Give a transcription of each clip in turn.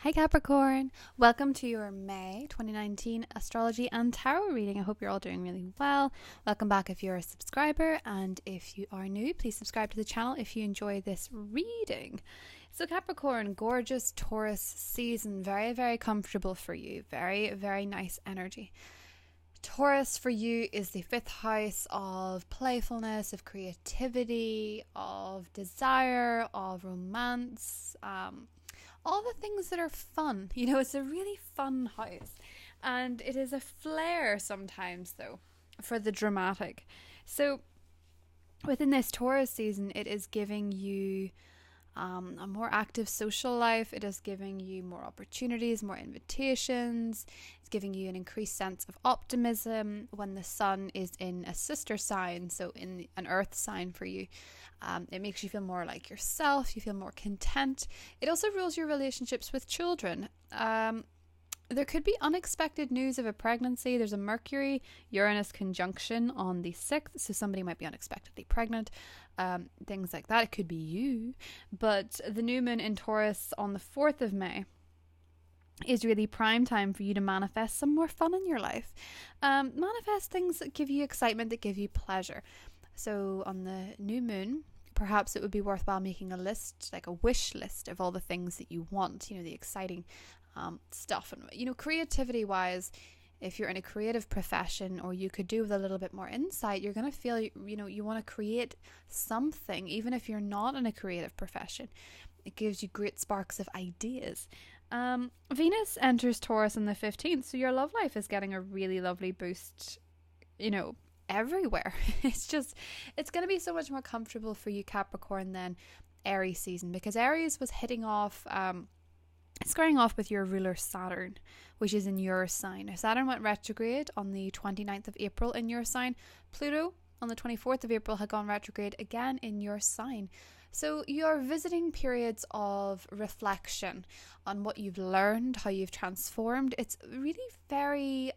Hi Capricorn, welcome to your May 2019 astrology and tarot reading. I hope you're all doing really well. Welcome back if you're a subscriber, and if you are new, please subscribe to the channel if you enjoy this reading. So Capricorn, gorgeous Taurus season, very, very comfortable for you, very, very nice energy. Taurus for you is the fifth house of playfulness, of creativity, of desire, of romance, all the things that are fun. You know, it's a really fun house, and it is a flair sometimes though for the dramatic. So within this Taurus season, it is giving you a more active social life. It is giving you more opportunities, more invitations. It's giving you an increased sense of optimism when the sun is in a sister sign, so in an earth sign for you. It makes you feel more like yourself. You feel more content. It also rules your relationships with children. There could be unexpected news of a pregnancy. There's a Mercury-Uranus conjunction on the 6th, so somebody might be unexpectedly pregnant. Things like that. It could be you. But the new moon in Taurus on the 4th of May is really prime time for you to manifest some more fun in your life. Manifest things that give you excitement, that give you pleasure. So on the new moon, perhaps it would be worthwhile making a list, like a wish list of all the things that you want, you know, the exciting stuff. And, you know, creativity wise, if you're in a creative profession, or you could do with a little bit more insight, you're going to feel, you know, you want to create something, even if you're not in a creative profession. It gives you great sparks of ideas. Venus enters Taurus on the 15th, so your love life is getting a really lovely boost, you know, everywhere. It's going to be so much more comfortable for you, Capricorn, than Aries season, because Aries was hitting off, squaring off with your ruler Saturn, which is in your sign. Now, Saturn went retrograde on the 29th of April in your sign. Pluto on the 24th of April had gone retrograde again in your sign. So you're visiting periods of reflection on what you've learned, how you've transformed. It's really very,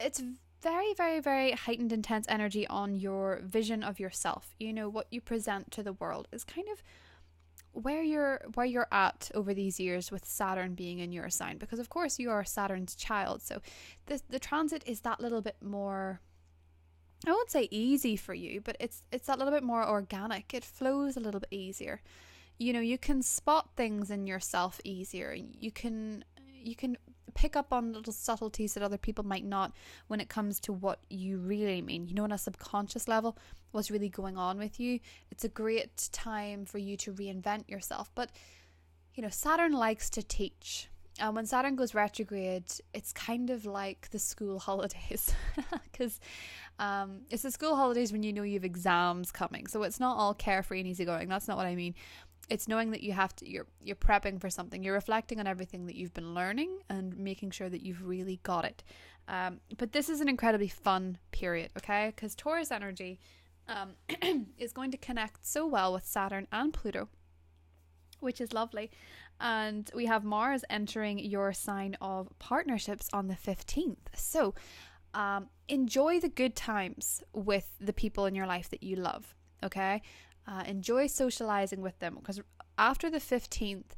it's very, very, very heightened, intense energy on your vision of yourself. You know, what you present to the world is kind of where you're at over these years with Saturn being in your sign, because of course you are Saturn's child. So the transit is that little bit more, I won't say easy for you, but it's that little bit more organic. It flows a little bit easier. You know, you can spot things in yourself easier. You can pick up on little subtleties that other people might not when it comes to what you really mean. You know, on a subconscious level, what's really going on with you. It's a great time for you to reinvent yourself. But, you know, Saturn likes to teach. And when Saturn goes retrograde, it's kind of like the school holidays, because it's the school holidays when you know you have exams coming. So it's not all carefree and easygoing. That's not what I mean. It's knowing that you have to, you're prepping for something. You're reflecting on everything that you've been learning and making sure that you've really got it. But this is an incredibly fun period, okay? Because Taurus energy is going to connect so well with Saturn and Pluto, which is lovely. And we have Mars entering your sign of partnerships on the 15th. So enjoy the good times with the people in your life that you love, okay? Enjoy socializing with them, because after the 15th,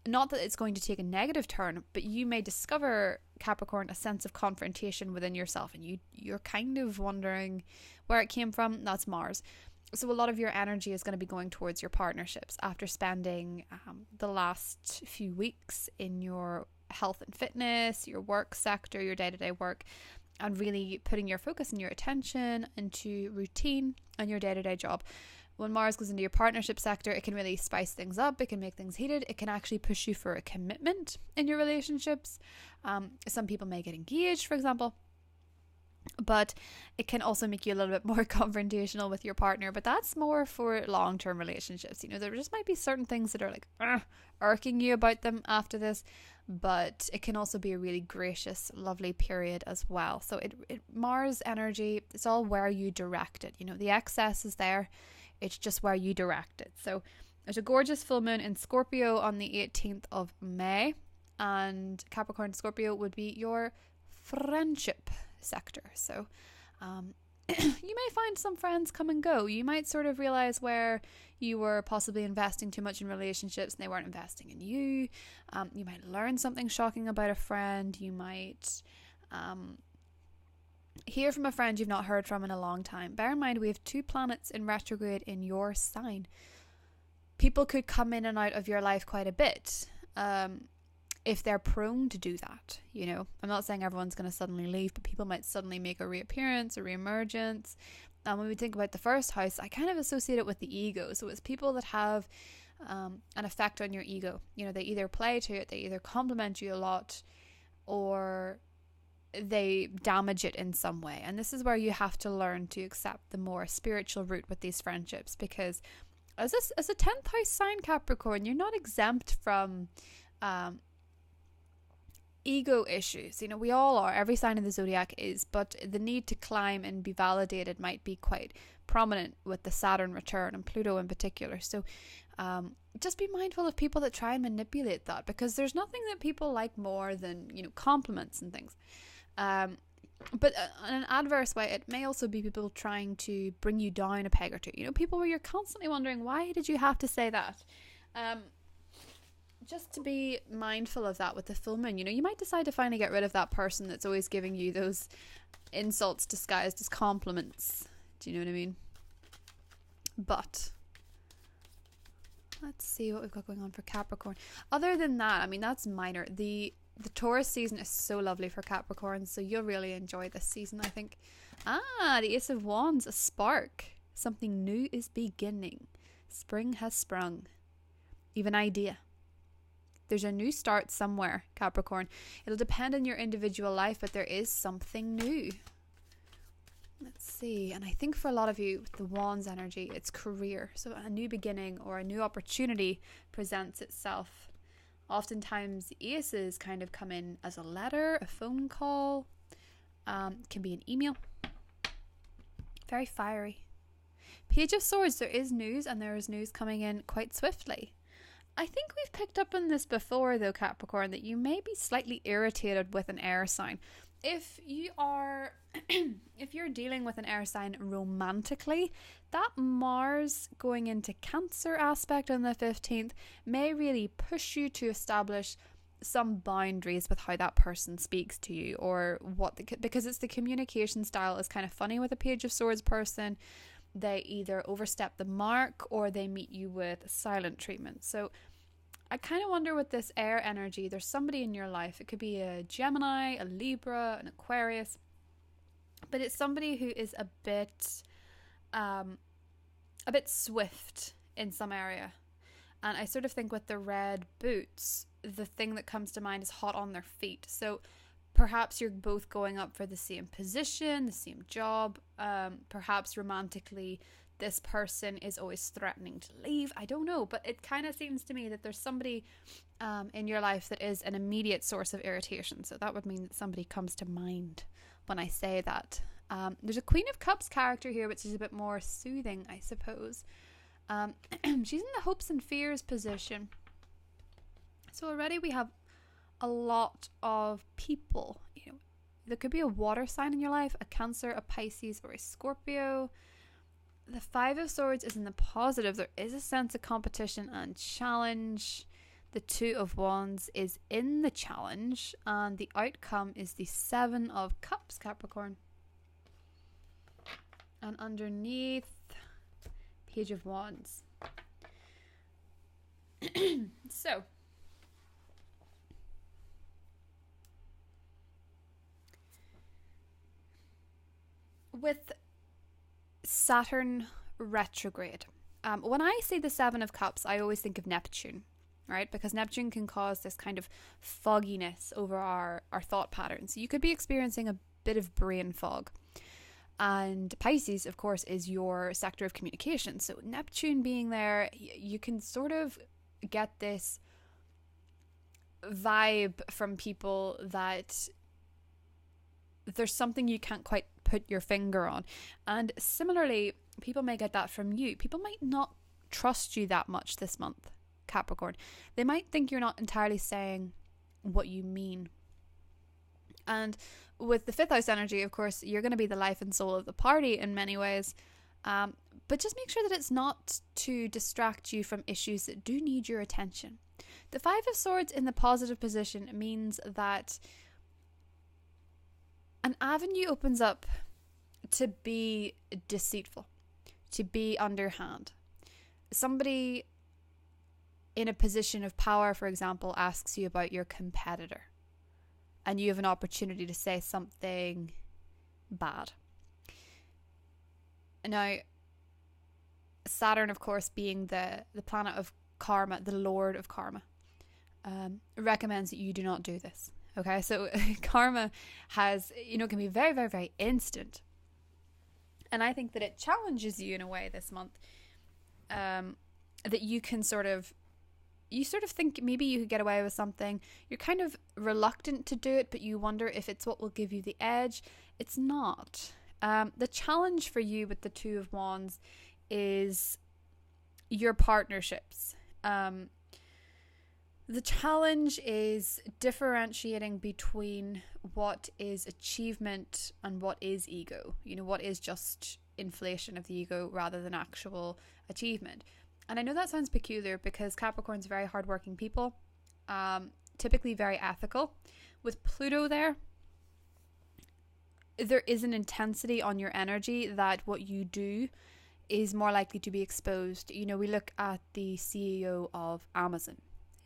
not that it's going to take a negative turn, but you may discover, Capricorn, a sense of confrontation within yourself, and you're kind of wondering where it came from. That's Mars. So a lot of your energy is going to be going towards your partnerships after spending the last few weeks in your health and fitness, your work sector, your day-to-day work, and really putting your focus and your attention into routine and your day-to-day job. When Mars goes into your partnership sector, it can really spice things up. It can make things heated. It can actually push you for a commitment in your relationships. Some people may get engaged, for example. But it can also make you a little bit more confrontational with your partner. But that's more for long-term relationships. You know, there just might be certain things that are like irking you about them after this. But it can also be a really gracious, lovely period as well. So Mars energy, it's all where you direct it. You know, the excess is there. It's just where you direct it. So there's a gorgeous full moon in Scorpio on the 18th of May. And Capricorn Scorpio would be your friendship sector. So you may find some friends come and go. You might sort of realize where you were possibly investing too much in relationships and they weren't investing in you. You might learn something shocking about a friend. You might hear from a friend you've not heard from in a long time. Bear in mind, we have 2 planets in retrograde in your sign. People could come in and out of your life quite a bit if they're prone to do that. You know, I'm not saying everyone's going to suddenly leave, but people might suddenly make a reappearance, a reemergence. And when we think about the first house, I kind of associate it with the ego. So it's people that have an effect on your ego. You know, they either play to it, they either compliment you a lot, or they damage it in some way. And this is where you have to learn to accept the more spiritual route with these friendships, because as a 10th house sign, Capricorn, you're not exempt from ego issues. You know, we all are. Every sign of the zodiac is, but the need to climb and be validated might be quite prominent with the Saturn return and Pluto in particular. So just be mindful of people that try and manipulate that, because there's nothing that people like more than, you know, compliments and things. But in an adverse way, it may also be people trying to bring you down a peg or two. You know, people where you're constantly wondering, why did you have to say that? Just to be mindful of that with the full moon. You know, you might decide to finally get rid of that person that's always giving you those insults disguised as compliments. Do you know what I mean? But let's see what we've got going on for Capricorn. Other than that, I mean, that's minor. The Taurus season is so lovely for Capricorn, so you'll really enjoy this season, I think. The Ace of Wands, a spark. Something new is beginning. Spring has sprung. You've an idea. There's a new start somewhere, Capricorn. It'll depend on your individual life, but there is something new. Let's see. And I think for a lot of you, with the Wands energy, it's career. So a new beginning or a new opportunity presents itself. Oftentimes, the aces kind of come in as a letter, a phone call, can be an email. Very fiery. Page of Swords, there is news, and there is news coming in quite swiftly. I think we've picked up on this before, though, Capricorn, that you may be slightly irritated with an air sign. If you are, if you're dealing with an air sign romantically, that Mars going into Cancer aspect on the 15th may really push you to establish some boundaries with how that person speaks to you, or what, because it's the communication style is kind of funny with a Page of Swords person. They either overstep the mark or they meet you with silent treatment. So I kind of wonder with this air energy, there's somebody in your life. It could be a Gemini, a Libra, an Aquarius, but it's somebody who is a bit swift in some area. And I sort of think with the red boots, the thing that comes to mind is hot on their feet. So perhaps you're both going up for the same position, the same job. Perhaps romantically, this person is always threatening to leave. I don't know, but it kind of seems to me that there's somebody in your life that is an immediate source of irritation. So that would mean that somebody comes to mind when I say that. There's a Queen of Cups character here, which is a bit more soothing, I suppose. She's in the hopes and fears position. So already we have a lot of people. You know, there could be a water sign in your life, a Cancer, a Pisces, or a Scorpio. The Five of Swords is in the positive. There is a sense of competition and challenge. The Two of Wands is in the challenge, and the outcome is the Seven of Cups, Capricorn. And underneath, Page of Wands. So with Saturn retrograde, when I say the Seven of Cups, I always think of Neptune, right? Because Neptune can cause this kind of fogginess over our thought patterns. You could be experiencing a bit of brain fog. And Pisces, of course, is your sector of communication. So Neptune being there, you can sort of get this vibe from people that there's something you can't quite put your finger on. And similarly, people may get that from you. People might not trust you that much this month, Capricorn. They might think you're not entirely saying what you mean. And with the fifth house energy, of course, you're going to be the life and soul of the party in many ways. But just make sure that it's not to distract you from issues that do need your attention. The Five of Swords in the positive position means that an avenue opens up to be deceitful, to be underhand. Somebody in a position of power, for example, asks you about your competitor, and you have an opportunity to say something bad. Now, Saturn, of course, being the planet of karma, the lord of karma, recommends that you do not do this. Okay, so karma has, can be very, very, very instant. And I think that it challenges you in a way this month, that you can sort of think maybe you could get away with something. You're kind of reluctant to do it, but you wonder if it's what will give you the edge. It's not. The challenge for you with the Two of Wands is your partnerships. The challenge is differentiating between what is achievement and what is ego. What is just inflation of the ego rather than actual achievement. And I know that sounds peculiar because Capricorn's very hardworking people, typically very ethical. With Pluto there is an intensity on your energy that what you do is more likely to be exposed. We look at the CEO of Amazon,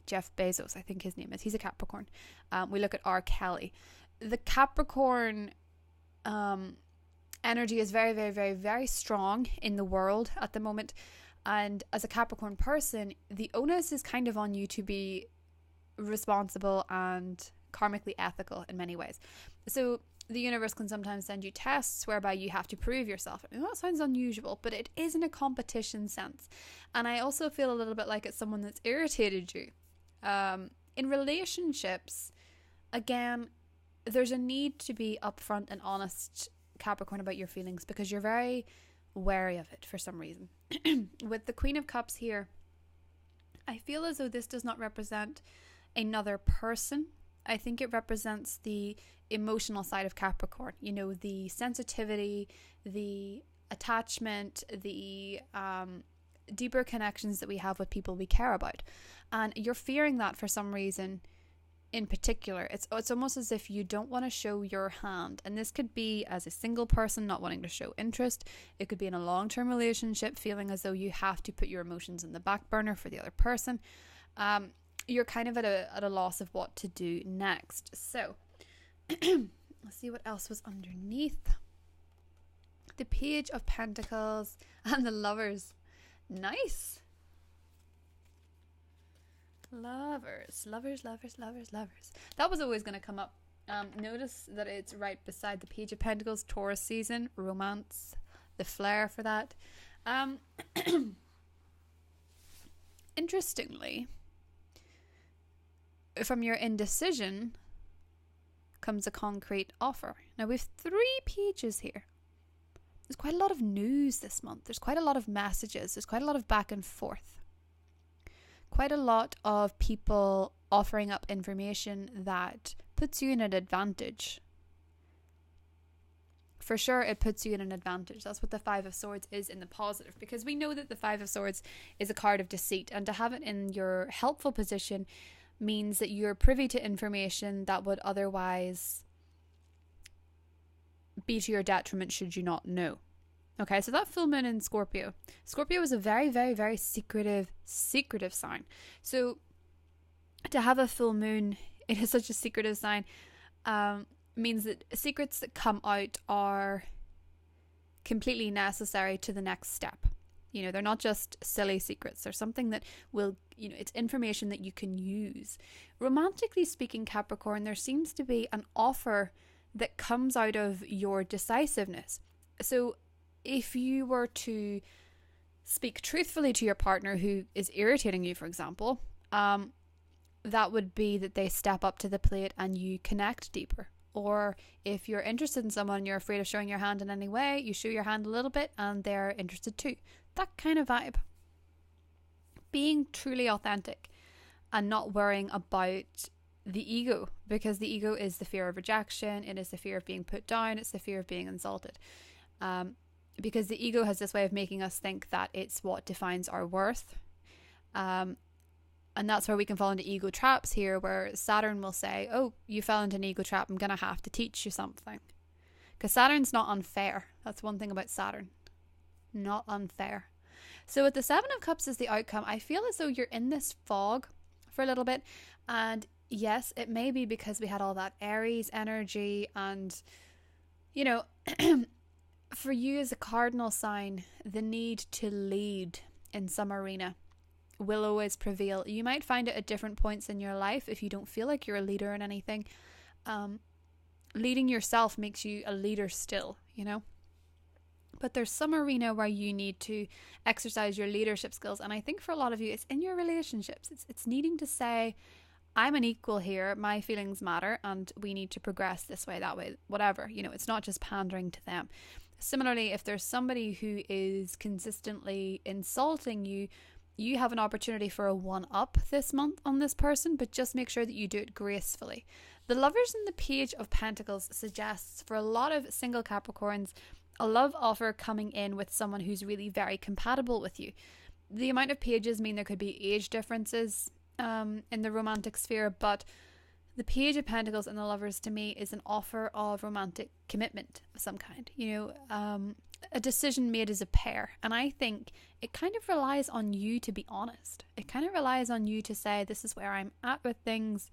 Jeff Bezos, I think his name is. He's a Capricorn. We look at R. Kelly. The Capricorn energy is very, very, very, very strong in the world at the moment. And as a Capricorn person, the onus is kind of on you to be responsible and karmically ethical in many ways. So the universe can sometimes send you tests whereby you have to prove yourself. I mean, that sounds unusual, but it is in a competition sense. And I also feel a little bit like it's someone that's irritated you. In relationships, again, there's a need to be upfront and honest, Capricorn, about your feelings because you're very wary of it for some reason. With the Queen of Cups here, I feel as though this does not represent another person. I think it represents the emotional side of Capricorn, the sensitivity, the attachment, the deeper connections that we have with people we care about. And you're fearing that for some reason in particular. It's almost as if you don't want to show your hand. And this could be as a single person not wanting to show interest. It could be in a long-term relationship feeling as though you have to put your emotions in the back burner for the other person. You're kind of at a loss of what to do next. So let's see what else was underneath. The Page of Pentacles and the Lovers. Nice. Lovers. That was always going to come up. Notice that it's right beside the Page of Pentacles. Taurus season, romance, the flair for that. Interestingly, from your indecision comes a concrete offer. Now we have 3 pages here. There's quite a lot of news this month. There's quite a lot of messages. There's quite a lot of back and forth. Quite a lot of people offering up information that puts you in an advantage. For sure, it puts you in an advantage. That's what the Five of Swords is in the positive, because we know that the Five of Swords is a card of deceit, and to have it in your helpful position means that you're privy to information that would otherwise be to your detriment should you not know. Okay, so that full moon in Scorpio. Scorpio is a very, very, very secretive sign. So to have a full moon, it is such a secretive sign, means that secrets that come out are completely necessary to the next step. They're not just silly secrets. They're something that will, it's information that you can use. Romantically speaking, Capricorn, there seems to be an offer that comes out of your decisiveness. So if you were to speak truthfully to your partner who is irritating you, for example, that would be that they step up to the plate and you connect deeper. Or if you're interested in someone, you're afraid of showing your hand in any way, you show your hand a little bit and they're interested too. That kind of vibe. Being truly authentic and not worrying about the ego, because the ego is the fear of rejection. It is the fear of being put down. It's the fear of being insulted. Because the ego has this way of making us think that it's what defines our worth. And that's where we can fall into ego traps here, where Saturn will say, oh, you fell into an ego trap. I'm going to have to teach you something. Because Saturn's not unfair. That's one thing about Saturn. Not unfair. So with the Seven of Cups as the outcome, I feel as though you're in this fog for a little bit. And yes, it may be because we had all that Aries energy. And, you know, for you as a cardinal sign, the need to lead in some arena will always prevail. You might find it at different points in your life if you don't feel like you're a leader in anything. Leading yourself makes you a leader still, you know. But there's some arena where you need to exercise your leadership skills. And I think for a lot of you, it's in your relationships. It's needing to say, I'm an equal here. My feelings matter. And we need to progress this way, that way, whatever. You know, it's not just pandering to them. Similarly, if there's somebody who is consistently insulting you, you have an opportunity for a one-up this month on this person, but just make sure that you do it gracefully. The Lovers in the Page of Pentacles suggests for a lot of single Capricorns, a love offer coming in with someone who's really very compatible with you. The amount of pages mean there could be age differences in the romantic sphere, but the Page of Pentacles and the Lovers to me is an offer of romantic commitment of some kind. You know, a decision made as a pair. And I think it kind of relies on you to be honest. It kind of relies on you to say, this is where I'm at with things.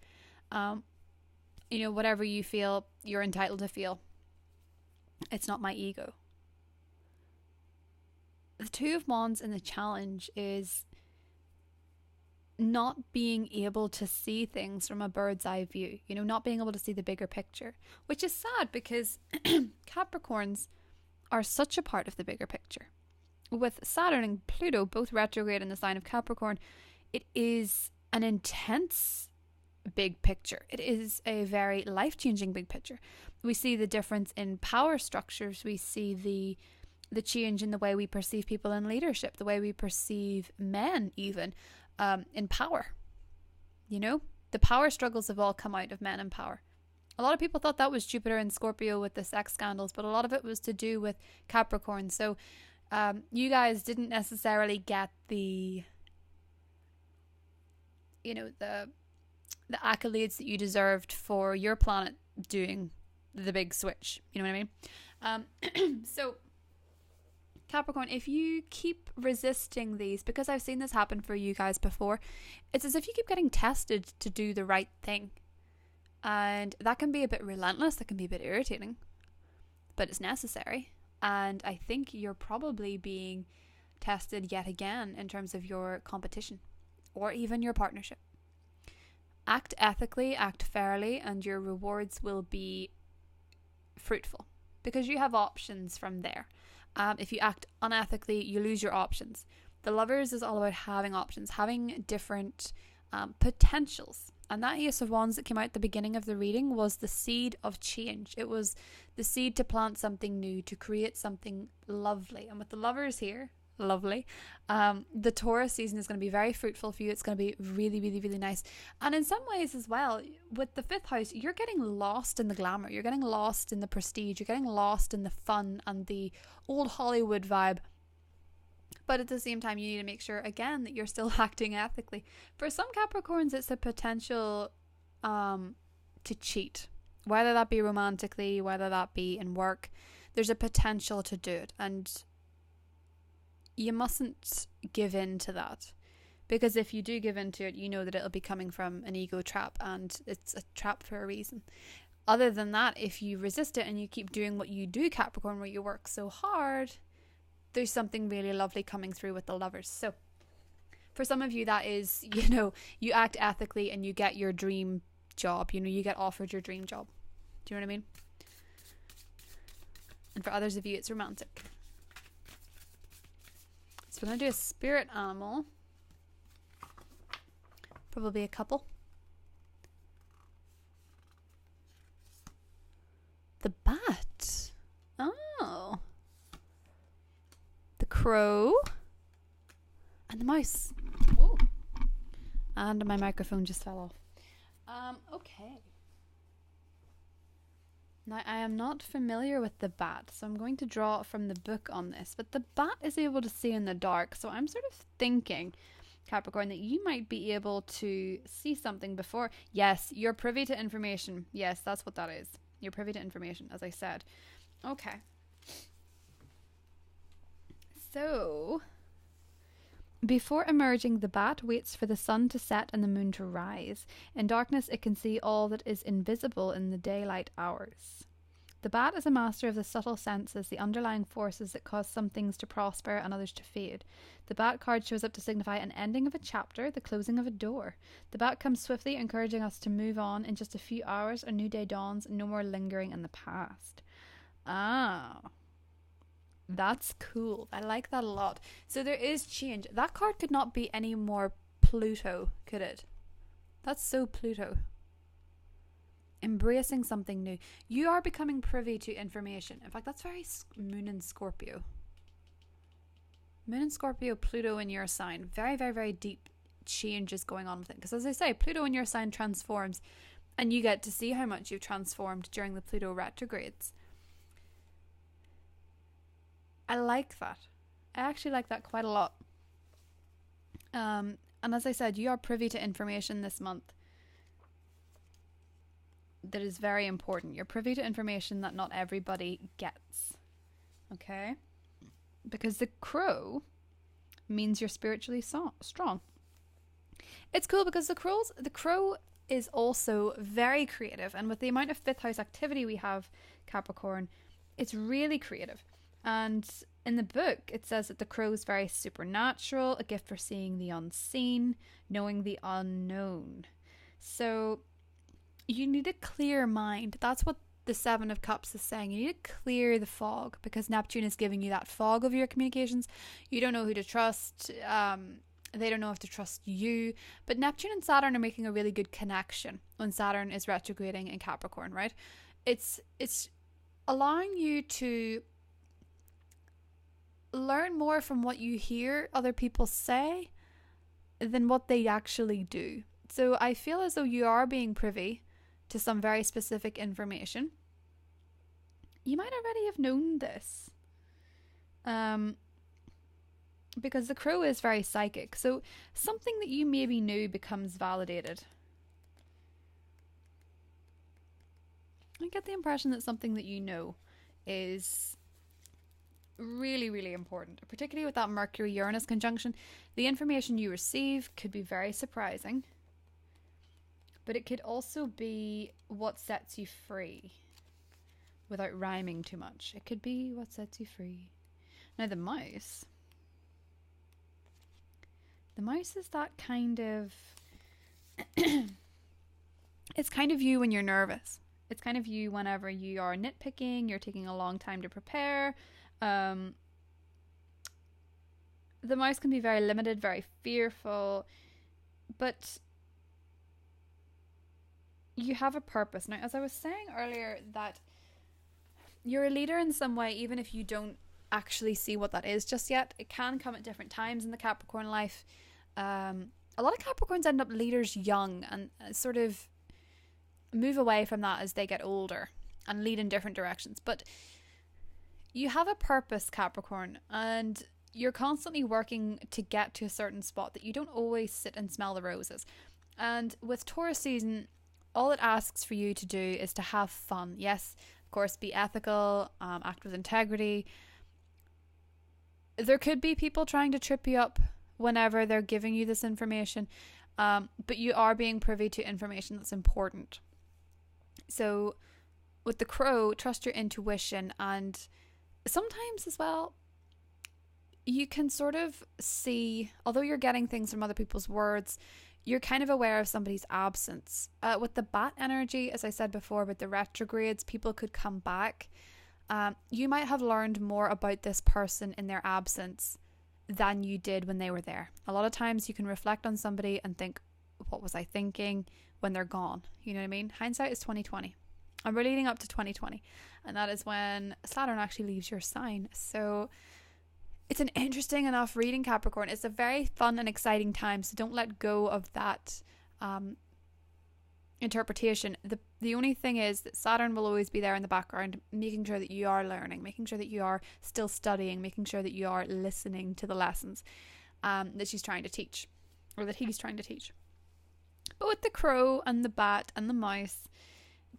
You know, whatever you feel, you're entitled to feel. It's not my ego. The Two of Wands in the challenge is not being able to see things from a bird's eye view. You know, not being able to see the bigger picture, which is sad because Capricorns are such a part of the bigger picture. With Saturn and Pluto both retrograde in the sign of Capricorn, it is an intense big picture. It is a very life-changing big picture. We see the difference in power structures. We see the change in the way we perceive people in leadership, the way we perceive men even in power. You know, the power struggles have all come out of men in power. A lot of people thought that was Jupiter and Scorpio with the sex scandals, but a lot of it was to do with Capricorn. So you guys didn't necessarily get the, you know, the accolades that you deserved for your planet doing the big switch. You know what I mean? So Capricorn, if you keep resisting these, because I've seen this happen for you guys before, it's as if you keep getting tested to do the right thing. And that can be a bit relentless, that can be a bit irritating, but it's necessary. And I think you're probably being tested yet again in terms of your competition or even your partnership. Act ethically, act fairly, and your rewards will be fruitful because you have options from there. If you act unethically, you lose your options. The Lovers is all about having options, having different potentials. And that Ace of Wands that came out at the beginning of the reading was the seed of change. It was the seed to plant something new, to create something lovely. And with the Lovers here, lovely, the Taurus season is going to be very fruitful for you. It's going to be really, really, really nice. And in some ways as well, with the fifth house, you're getting lost in the glamour. You're getting lost in the prestige. You're getting lost in the fun and the old Hollywood vibe. But at the same time, you need to make sure, again, that you're still acting ethically. For some Capricorns, it's a potential to cheat. Whether that be romantically, whether that be in work, there's a potential to do it. And you mustn't give in to that. Because if you do give in to it, you know that it'll be coming from an ego trap. And it's a trap for a reason. Other than that, if you resist it and you keep doing what you do, Capricorn, where you work so hard, there's something really lovely coming through with the Lovers. So for some of you, that is, you know, you act ethically and you get your dream job. You know, you get offered your dream job. Do you know what I mean? And for others of you, it's romantic. So we're going to do a spirit animal. Probably a couple. The bat. Oh. The crow. And the mouse. Ooh. And my microphone just fell off. Okay. Now, I am not familiar with the bat, so I'm going to draw from the book on this. But the bat is able to see in the dark, so I'm sort of thinking, Capricorn, that you might be able to see something before. Yes, you're privy to information. Yes, that's what that is. You're privy to information, as I said. Okay. So, before emerging, the bat waits for the sun to set and the moon to rise. In darkness, it can see all that is invisible in the daylight hours. The bat is a master of the subtle senses, the underlying forces that cause some things to prosper and others to fade. The bat card shows up to signify an ending of a chapter, the closing of a door. The bat comes swiftly, encouraging us to move on. In just a few hours, a new day dawns, no more lingering in the past. Ah. That's cool. I like that a lot. So there is change. That card could not be any more Pluto, could it? That's so Pluto. Embracing something new. You are becoming privy to information. In fact, that's very Moon in Scorpio. Moon in Scorpio, Pluto in your sign. Very, very, very deep changes going on with it. Because as I say, Pluto in your sign transforms. And you get to see how much you've transformed during the Pluto retrogrades. I like that. I actually like that quite a lot. And as I said, you are privy to information this month that is very important. You're privy to information that not everybody gets. Okay? Because the crow means you're spiritually strong. It's cool because the crow is also very creative. And with the amount of fifth house activity we have, Capricorn, it's really creative. And in the book, it says that the crow is very supernatural, a gift for seeing the unseen, knowing the unknown. So you need a clear mind. That's what the Seven of Cups is saying. You need to clear the fog because Neptune is giving you that fog of your communications. You don't know who to trust. They don't know if to trust you. But Neptune and Saturn are making a really good connection when Saturn is retrograding in Capricorn, right? It's allowing you to learn more from what you hear other people say than what they actually do. So I feel as though you are being privy to some very specific information. You might already have known this. Because the crow is very psychic. So something that you maybe knew becomes validated. I get the impression that something that you know is really, really important, particularly with that Mercury-Uranus conjunction. The information you receive could be very surprising, but it could also be what sets you free without rhyming too much. It could be what sets you free. Now the mouse is that kind of it's kind of you when you're nervous. It's kind of you whenever you are nitpicking, you're taking a long time to prepare. The mouse can be very limited, very fearful, but you have a purpose. Now, as I was saying earlier, that you're a leader in some way, even if you don't actually see what that is just yet. It can come at different times in the Capricorn life. A lot of Capricorns end up leaders young and sort of move away from that as they get older and lead in different directions. But you have a purpose, Capricorn, and you're constantly working to get to a certain spot that you don't always sit and smell the roses. And with Taurus season, all it asks for you to do is to have fun. Yes, of course, be ethical, act with integrity. There could be people trying to trip you up whenever they're giving you this information, but you are being privy to information that's important. So with the crow, trust your intuition, and sometimes as well, you can sort of see, although you're getting things from other people's words, you're kind of aware of somebody's absence. With the bat energy, as I said before, with the retrogrades, people could come back. You might have learned more about this person in their absence than you did when they were there. A lot of times you can reflect on somebody and think, what was I thinking when they're gone? You know what I mean? Hindsight is 2020. And we're leading up to 2020. And that is when Saturn actually leaves your sign. So it's an interesting enough reading, Capricorn. It's a very fun and exciting time. So don't let go of that interpretation. The only thing is that Saturn will always be there in the background, making sure that you are learning, making sure that you are still studying, making sure that you are listening to the lessons that she's trying to teach, or that he's trying to teach. But with the crow and the bat and the mouse,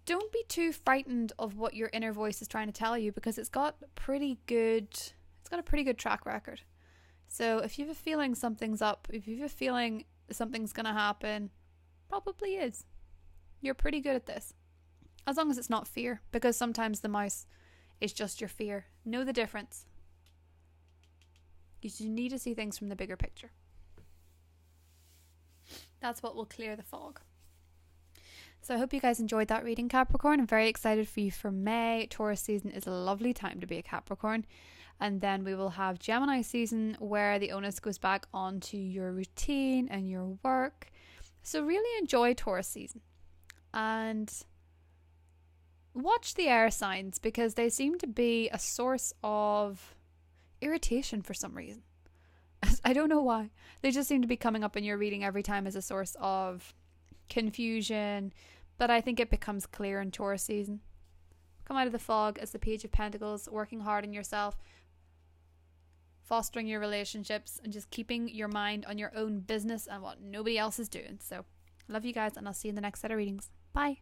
don't be too frightened of what your inner voice is trying to tell you, because it's got a pretty good track record. So if you have a feeling something's up, if you have a feeling something's gonna happen, probably is. You're pretty good at this, as long as it's not fear, because sometimes the mouse is just your fear. Know the difference. You need to see things from the bigger picture. That's what will clear the fog. So I hope you guys enjoyed that reading, Capricorn. I'm very excited for you for May. Taurus season is a lovely time to be a Capricorn. And then we will have Gemini season, where the onus goes back onto your routine and your work. So really enjoy Taurus season. And watch the air signs, because they seem to be a source of irritation for some reason. I don't know why. They just seem to be coming up in your reading every time as a source of confusion. But I think it becomes clear in Taurus season. Come out of the fog as the Page of Pentacles, working hard on yourself, fostering your relationships, and just keeping your mind on your own business and what nobody else is doing. So, love you guys, and I'll see you in the next set of readings. Bye.